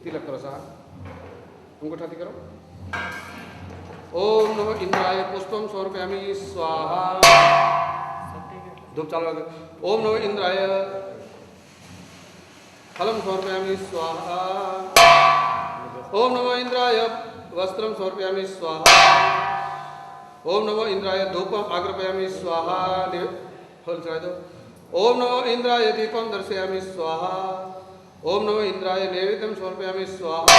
तिलक करो साहब, अंगूठा करो। ओम नमो इंद्राय पुष्पम समर्पयामि स्वाहा। धूप चालू। ओम नमो इंद्राय फलम समर्पयामि स्वाहा। ओम नमो इंद्राय वस्त्रम समर्पयामि स्वाहा। ओम नमो इंद्राय धूपम आग्रपयामि स्वाहा। फल चढ़ा दो। ओम नमो इंद्राय दीपम दर्शयामि स्वाहा। ओम नमो इंद्राय नैवेद्यम समर्पयामि स्वाहा।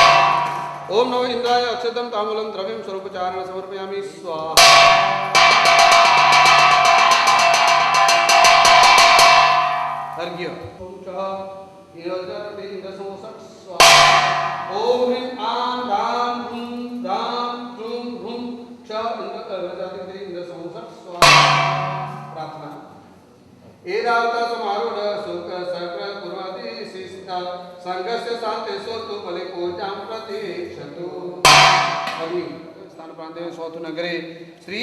ओम नमो इंद्राय अक्षतम ताम्बूलम द्रव्यम स्वरूपचारण समर्पयामि स्वाहा। अर्घ्य। ओम ह्रीं आं दां ह्रूं दां ह्रूं ह्रूं च इंद्र स्वाहा। प्रार्थना। एदावता समारूढ़ सुख सक्र कुर्वति शिष्टा संघस्य शांति सोतु फले पूजां प्रतीक्षतु। स्थान प्रांते सौतु नगरे श्री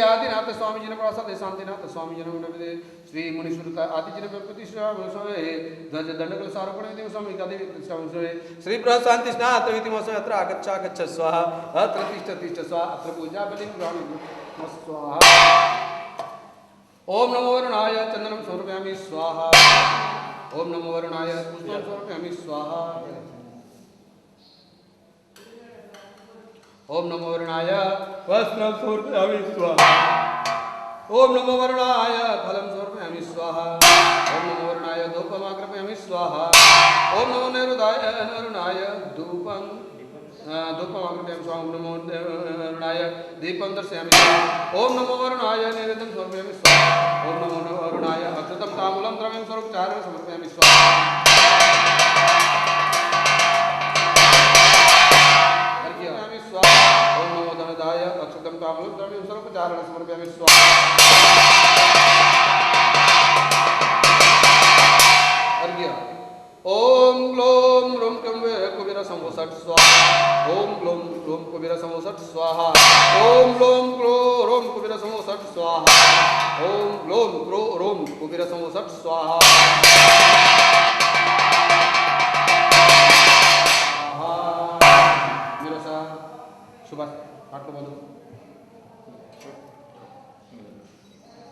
आदिनाथ स्वामी जी ने प्रसाद शांतिनाथ स्वामी जी ने श्री मुनीश्वर आदि जी ने प्रतिष्ठा ध्वज दंडकल सारोपण देव स्वामी का देवी श्री प्रशांतिनाथ विधिमोस अत्र आगच्छ गच्छ स्वाहा अत्र तिष्ठ तिष्ठ स्वाहा अत्र पूजा बलिं ग्रहणं स्वाहा। ओम नमो वरुणाय चंदनम समर्पयामि स्वाहा। ओम नमो वरुणाय पुष्पम समर्पयामि स्वाहा। ओम नमो वरुणाय वस्त्रम समर्पयामि स्वाहा। ओम नमो वरुणाय फलम समर्पयामि स्वाहा। ओम नमो वरुणाय धूपम आग्रपयामि स्वाहा। ओम नमो वरुणाय धूपम आग्रपयामि स्वाहा। ओम नमो वरुणाय दीपं दर्शयामि स्वाहा। ओम नमो वरुणाय नैवेद्यं समर्पयामि स्वाहा। ओम नमो वरुणाय अक्षतं ताम्बूलं द्रव्यं स्वरूपचारणं समर्पयामि स्वाहा। ओम नमो धनदाय अक्षतं ताम्बूलं द्रव्यं स्वरूपचारणं समर्पयामि स्वाहा। अर्घ्य। ओम ग्लोम रूम कुबेर संवसट स्वाहा। ओम ग्लोम ग्लोम कुबेर संवसट स्वाहा। ओम ग्लोम रोम कुबेर संवसट स्वाहा। ओम ग्लोम रोम कुबेर संवसट स्वाहा। मेरा सा सुबह आठ को बंद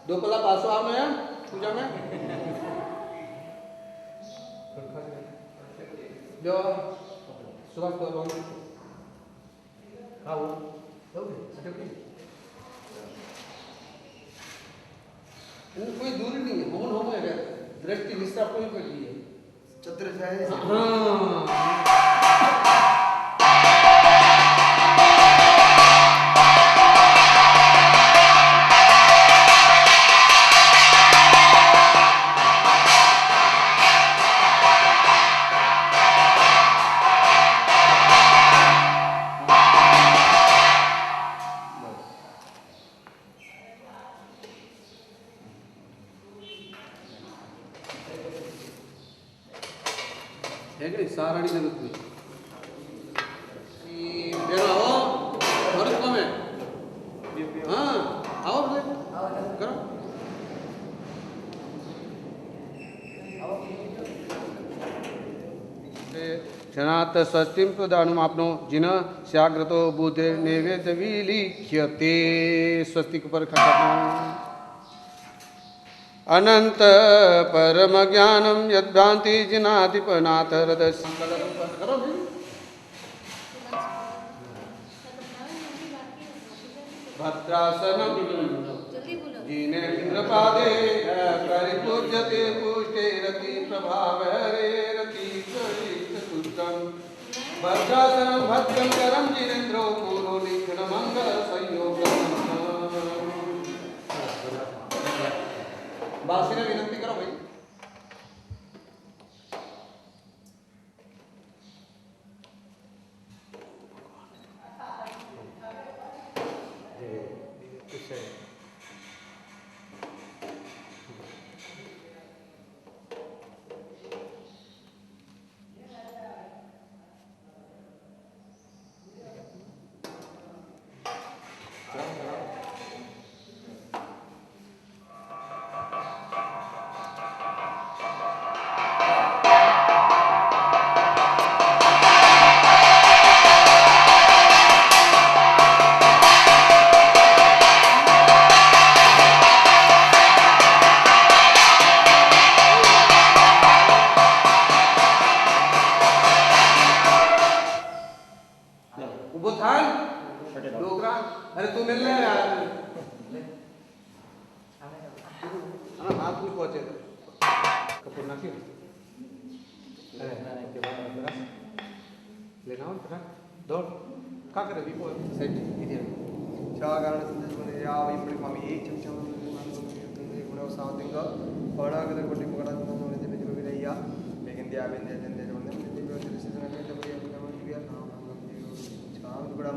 दो पला पासो आ में पूजा में जो सुबह को बंद आओ कोई दूरी नहीं है मौन हो गया दृष्टि निष्ठा कोई कर ली है चतुर जाए। साराणी जगत में आओ भरत में हाँ आओ करो क्षणात् षष्टिं प्रदानमाप्नो जिन स्याग्रतो बुद्धे नैवेद्य विलिख्यते। स्वस्तिक पर अनंत परम ज्ञानम यद्भ्रांति जिनाधिपनाथ हृदय भद्रासनम जिनेन्द्रपादे परिपूज्यते पुष्टे रति प्रभाव हरे रति तुष्टम भद्रासनम भद्रम करम जिनेन्द्रो पूरो लिखन मंगल संयोगम। बासी ने विनती करो भाई। नाम पता दो का करे भी को सेट इधर शागारण संदेश या वही बड़ी मामी एक चमचा में गुना साउथिंग पढ़ा कर कोटी पकड़ा तो मैंने जब जब भी रहिया लेकिन दिया भी दे दे जो ने जब जो सीजन में जब ये नाम दिया नाम चाम बड़ा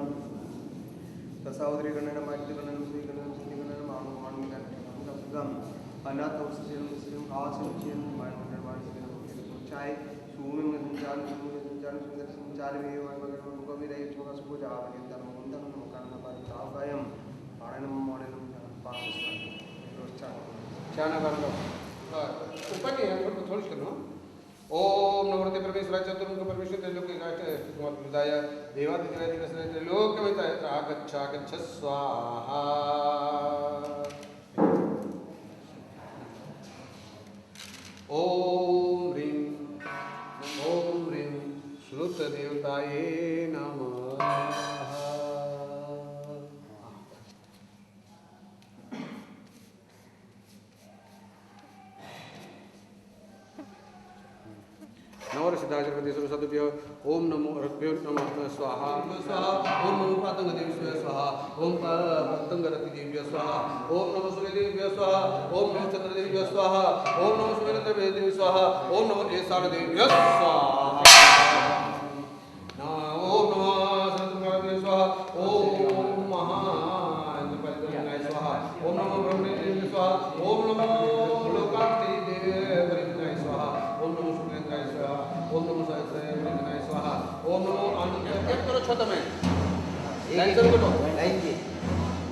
तसाउद्री गणना माइक गणना मुझे गणना सिद्धि गणना मानो मान में गणना गम अनाथ उस खास उचित मान चाहे सुमे में संचार भी उनको भी रही छोटा सुबह जा रही है तनु उन तनु मकान पर तावयम पाणनम मॉडलम पांच चाना कर लो ऊपर नहीं है थोड़ी सुनो ओम नमोते परमेश्वराय चतुर्मुख परमेश्वर त्रैलोक्य काष्ठ कुमारदाय देवादिदेवादिकस्य त्रैलोक्यमिताय आगच्छ स्वाहा ओम ह्रीं श्रुतदेवताये नमः नमो सिद्धाचरपति सर्वसदुभ्यो ओम नमो रभ्यो नमः स्वाहा स्वाहा ओम नमो पतंगदेव्यो स्वाहा ओम पतंगरतिदेव्यो स्वाहा ओम नमो सूर्यदेव्यो स्वाहा ओम नमो चंद्रदेव्यो स्वाहा ओम नमो सूर्यदेव्यो स्वाहा ओम नमो एषाढ़देव्यो स्वाहा ओम नमो सरस्वतीदेव्यो स्वाहा ओम महाइंद्रपतिदेव्यो स्वाहा ओम नमो ब्रह्मदेव्यो स्वाहा ओम नमो लोकांतेदेव्यो स्वाहा ओम नमो सूर्यदेव्यो स्वाहा ओम नमो सहस्रदेव्यो स्वाहा ओम नमो आनंद क्या करो छत में लाइन चल करो लाइन की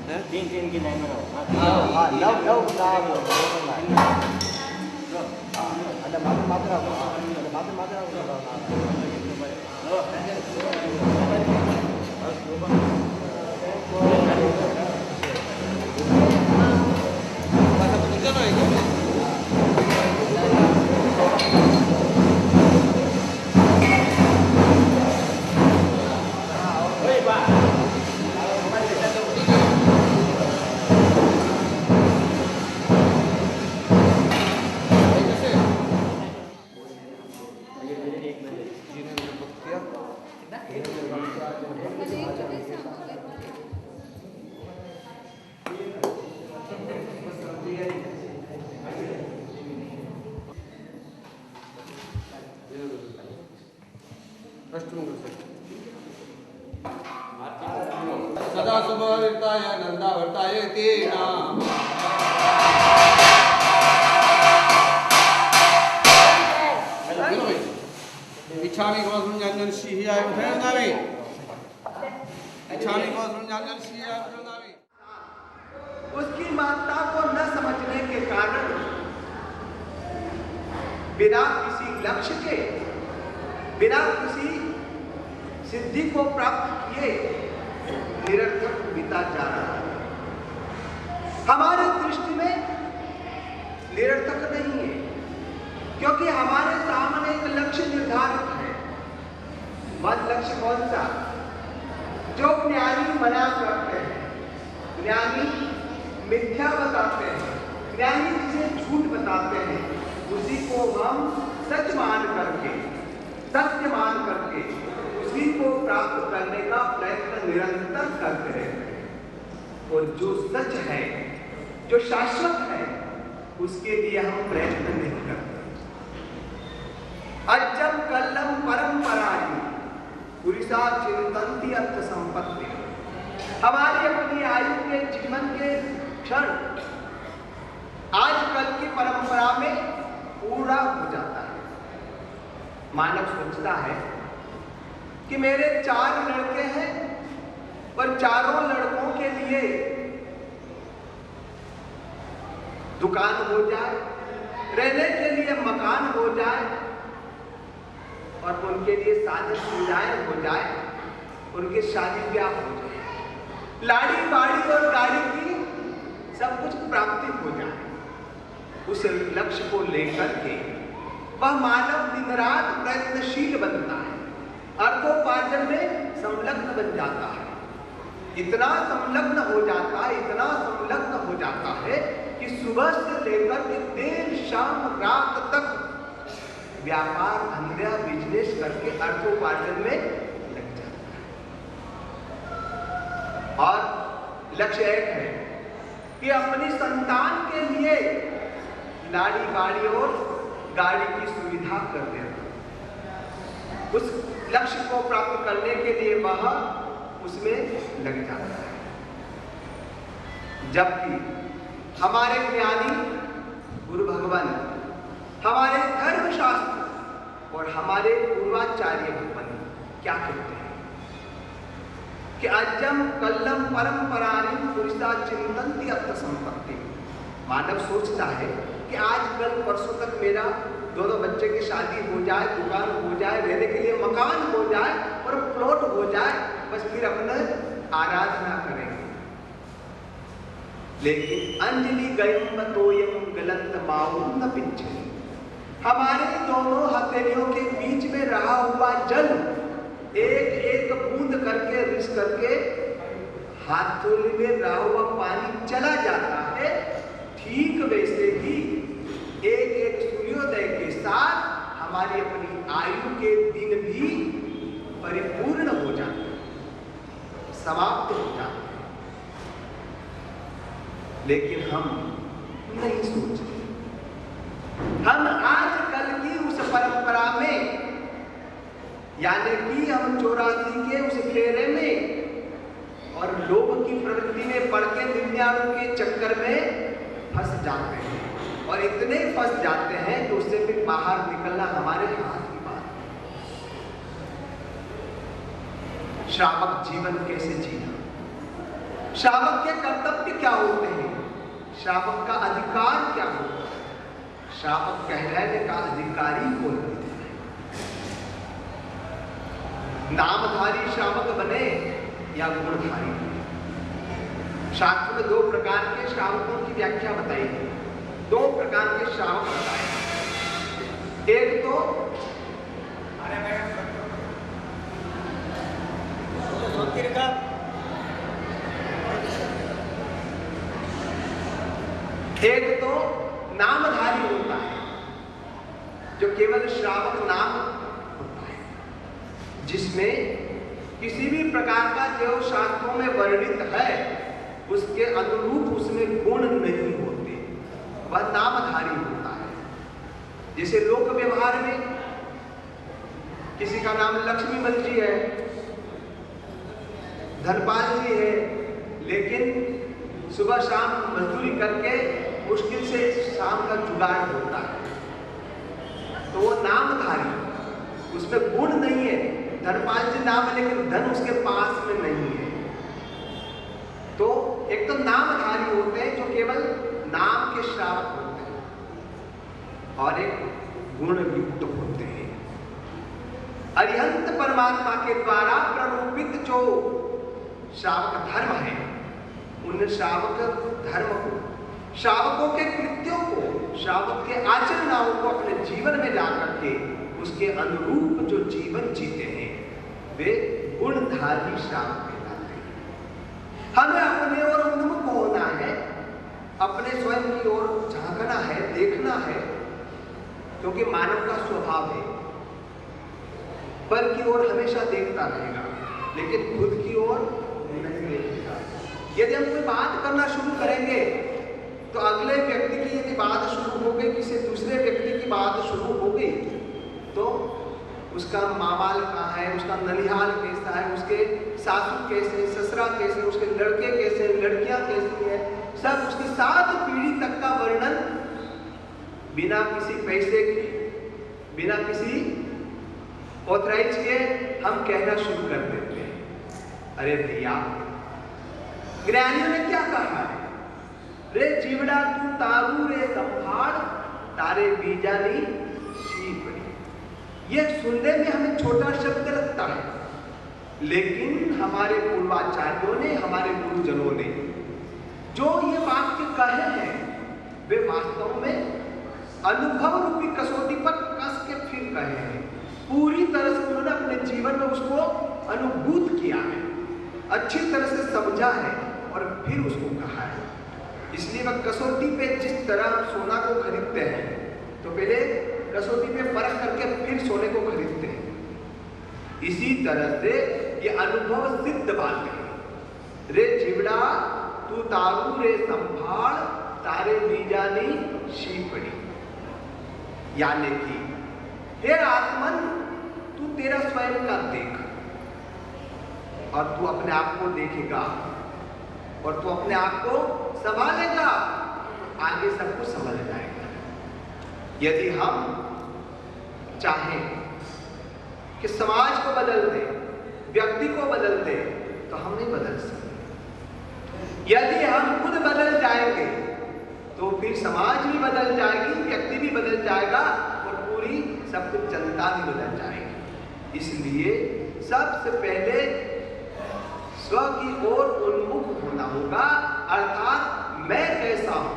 हैं तीन की लाइन में रहो हां love ada matra bahasa Indonesia no itu सदा शुभवर्ताय नंदावर्ताय ते नाम इच्छामि गोस्म जानन सिहियाय उठंगावे इच्छामि गोस्म जानन सिहियाय उठंगावे उसकी मात्रा को न समझने के कारण बिना किसी लक्ष्य के बिना किसी सिद्धि को प्राप्त किए निरर्थक बीता जा रहा है। हमारे दृष्टि में निरर्थक नहीं है क्योंकि हमारे सामने एक लक्ष्य निर्धारित है। वह लक्ष्य कौन सा? जो ज्ञानी मना करते हैं, ज्ञानी मिथ्या बताते हैं, ज्ञानी जिसे झूठ बताते हैं, उसी को हम सच मान करके सत्य मान करके उसी को प्राप्त करने का प्रयत्न निरंतर करते रहते हैं। और जो सच है, जो शाश्वत है, उसके लिए हम प्रयत्न नहीं करते। अजम कल्लम परंपरायु पुरुषा चिंतन्ति अर्थ संपत्ति। हमारी अपनी आयु के जीवन के क्षण आजकल की परंपरा में पूरा हो जाता है। मानव सोचता है कि मेरे 4 लड़के हैं और चारों लड़कों के लिए दुकान हो जाए, रहने के लिए मकान हो जाए और उनके लिए सारी सुविधाएं हो जाए, उनकी शादी ब्याह हो जाए, लाड़ी बाड़ी और गाड़ी की सब कुछ प्राप्ति हो जाए। उस लक्ष्य को लेकर के वह मानव दिन रात प्रयत्नशील बनता है, अर्थोपार्जन में संलग्न बन जाता है। इतना संलग्न हो जाता है, इतना संलग्न हो जाता है कि सुबह से लेकर के देर शाम रात तक व्यापार धंधा बिजनेस करके अर्थोपार्जन में लग और लक्ष्य एक है कि अपनी संतान के लिए लाड़ी बाड़ी और गाड़ी की सुविधा कर देना। उस लक्ष्य को प्राप्त करने के लिए वह उसमें लग जाता है। जबकि हमारे ज्ञानी गुरु भगवान, हमारे धर्मशास्त्र और हमारे पूर्वाचार्य भगवान क्या कहते हैं कि अजम कल्लम परंपरानी पुरुषा चिंतन्ति अत्थ संपत्ति। मानव सोचता है कि आज कल परसों तक मेरा दोनों बच्चे की शादी हो जाए, दुकान हो जाए, रहने के लिए मकान हो जाए और प्लॉट हो जाए, बस फिर अपने आराधना करेंगे। लेकिन अंजलि गयम तोयम गलत माउन न पिछे, हमारे दोनों हथेलियों के बीच में रहा हुआ जल एक एक बूंद करके रिस करके हाथोली में रहा हुआ पानी चला जाता है। ठीक वैसे ही एक एक सूर्योदय के साथ हमारी अपनी आयु के दिन भी परिपूर्ण हो जाते हैं, समाप्त हो जाते हैं। लेकिन हम नहीं सोचते। हम आजकल की उस परंपरा में, यानी कि हम 84 के उस फेरे में और लोभ की प्रवृत्ति में पड़ के 99 के चक्कर में फंस जाते हैं। और इतने फंस जाते हैं कि उससे फिर बाहर निकलना हमारे हाथ की बात है। श्रावक जीवन कैसे जीना, श्रावक के कर्तव्य क्या होते हैं, श्रावक का अधिकार क्या होता है, श्रावक कहलाने का अधिकारी कौन होता है। नामधारी श्रावक बने या गुणधारी बने। शास्त्र में 2 प्रकार के श्रावकों की व्याख्या बताई है। 2 प्रकार के श्रावक बताए। एक तो नामधारी होता है, जो केवल श्रावक नाम होता है, जिसमें किसी भी प्रकार का जो शास्त्रों में वर्णित है उसके अनुरूप उसमें गुण नहीं होते, वह नामधारी होता है। जैसे लोक व्यवहार में किसी का नाम लक्ष्मीमल जी है, धनपाल जी है, लेकिन सुबह शाम मजदूरी करके मुश्किल से शाम का जुगाड़ होता है, तो वो नामधारी, उसमें गुण नहीं है। धनपाल जी नाम है लेकिन धन उसके पास में नहीं है। तो एक तो नामधारी होते हैं जो केवल नाम के श्रावक होते हैं, और एक गुण युक्त होते हैं। अरिहंत परमात्मा के द्वारा प्ररूपित जो श्रावक धर्म है, उन श्रावक धर्म को, श्रावकों के कृत्यों को, श्रावक के आचरणाओं को अपने जीवन में ला करके उसके अनुरूप जो जीवन जीते हैं, वे गुणधारी श्रावक कहलाते हैं। हमें अपने ओर उन्मुख होना है, अपने स्वयं की ओर झांकना है, देखना है, क्योंकि मानव का स्वभाव है पर की ओर हमेशा देखता रहेगा, लेकिन खुद की ओर नहीं देखेगा। यदि हम कोई बात करना शुरू करेंगे तो अगले व्यक्ति की यदि बात शुरू हो गई, किसी दूसरे व्यक्ति की बात शुरू हो गई, तो उसका मामाल कहाँ है, उसका ननिहाल कैसा है, उसके सासू कैसे, ससुरा कैसे, उसके लड़के कैसे, लड़कियां कैसी है, सब उसकी 7 पीढ़ी तक का वर्णन बिना किसी पैसे की, बिना किसी ऑथराइज के हम कहना शुरू कर देते हैं। अरे भैया, ज्ञानियों ने क्या कहा है, रे जीवड़ा तू तारू रे संभाड़, तारे बीजानी शीपड़ी। ये सुनने में हमें छोटा शब्द लगता है, लेकिन हमारे पूर्वाचार्यों ने, हमारे गुरुजनों ने जो ये वाक्य कहे हैं, वे वास्तव में अनुभव रूपी कसौटी पर कस के फिर कहे हैं। पूरी तरह से उन्होंने अपने जीवन में उसको अनुभूत किया है, अच्छी तरह से समझा है और फिर उसको कहा है। इसलिए वह कसौटी पे जिस तरह सोना को खरीदते हैं, तो पहले कसौटी पे परख करके फिर सोने को खरीदते हैं। इसी तरह से ये अनुभव सिद्ध बात है, रे जीवड़ा तू तारू रे संभाल तारे बीजानी शी पड़ी। यानी कि हे आत्मन, तू तेरा स्वयं का देख और तू अपने आप को देखेगा और तू अपने आप को संभालेगा, आगे सब कुछ संभल जाएगा। यदि हम चाहें कि समाज को बदल दे, व्यक्ति को बदल दे, तो हम नहीं बदल सकते। यदि हम खुद बदल जाएंगे तो फिर समाज भी बदल जाएगी, व्यक्ति भी बदल जाएगा और पूरी सब कुछ जनता भी बदल जाएगी। इसलिए सबसे पहले स्व की ओर उन्मुख होना होगा, अर्थात मैं कैसा हूं,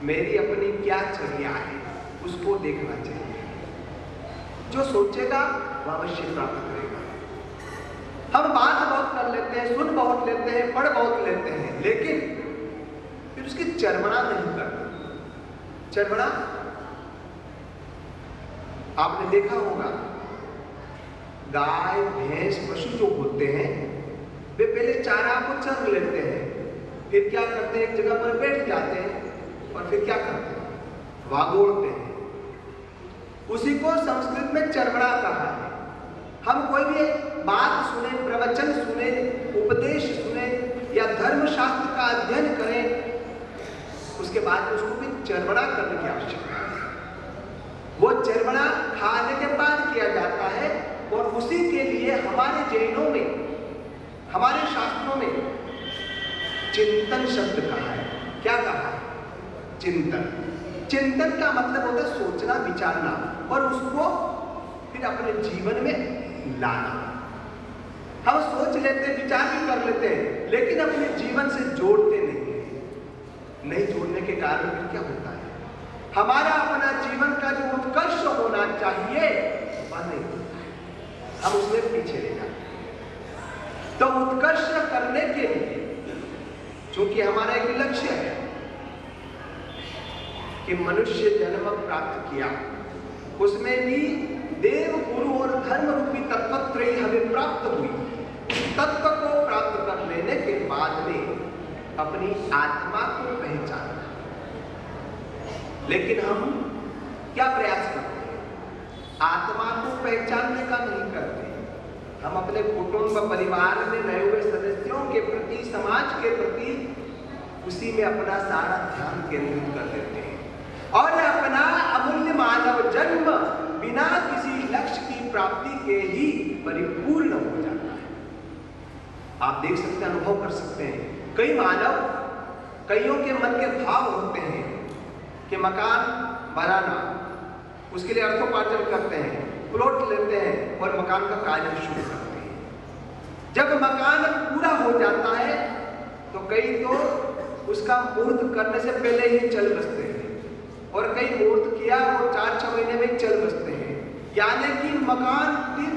मेरी अपनी क्या चर्या है, उसको देखना चाहिए। जो सोचेगा वह अवश्य प्राप्त करेगा। हम बात बहुत कर लेते हैं, सुन बहुत लेते हैं, पढ़ बहुत लेते हैं, लेकिन फिर उसकी चर्मणा नहीं करते। चर्मणा आपने देखा होगा, गाय भैंस पशु जो होते हैं वे पहले चारा को चर लेते हैं, फिर क्या करते हैं, एक जगह पर बैठ जाते हैं और फिर क्या करते हैं, वागोड़ते हैं। उसी को संस्कृत में चर्मणा कहा है। हम कोई भी बात सुने, प्रवचन सुने, उपदेश सुने या धर्मशास्त्र का अध्ययन करें, उसके बाद उसको भी चर्मणा करने की आवश्यकता है। वो चर्मणा खाने के बाद किया जाता है और उसी के लिए हमारे जैनों में, हमारे शास्त्रों में चिंतन शब्द कहा है। क्या कहा है? चिंतन। चिंतन का मतलब होता है सोचना, विचारना और उसको फिर अपने जीवन में लाना। हम सोच लेते हैं, विचार भी कर लेते हैं, लेकिन अपने जीवन से जोड़ते नहीं जोड़ने के कारण फिर क्या होता है, हमारा अपना जीवन का जो उत्कर्ष होना चाहिए वह नहीं होता है, हम उसमें पीछे रह जाते हैं। तो उत्कर्ष करने के लिए चूंकि हमारा एक लक्ष्य है कि मनुष्य जन्म प्राप्त किया, उसमें भी देव, गुरु और धर्म रूपी तत्वत्रयी हमें प्राप्त हुई। तत्व को प्राप्त कर लेने के बाद में अपनी आत्मा को पहचानना। लेकिन हम क्या प्रयास करते हैं? आत्मा को पहचानने का नहीं करते। हम अपने कुटुंब परिवार में नए हुए सदस्यों के प्रति, समाज के प्रति उसी में अपना सारा ध्यान केंद्रित कर देते हैं और अपना अमूल्य मानव जन्म बिना किसी लक्ष्य की प्राप्ति के ही परिपूर्ण हो जाता है। आप देख सकते हैं, अनुभव कर सकते हैं, कई मानव, कईयों के मन के भाव होते हैं कि मकान बनाना, उसके लिए अर्थोपार्जन करते हैं, प्लॉट लेते हैं और मकान का कार्य शुरू करते हैं। जब मकान पूरा हो जाता है तो कई तो उसका मुहूर्त करने से पहले ही चल बसते हैं और कई मुहूर्त किया और 4-6 महीने में चल बसते हैं। यानी कि मकान दिन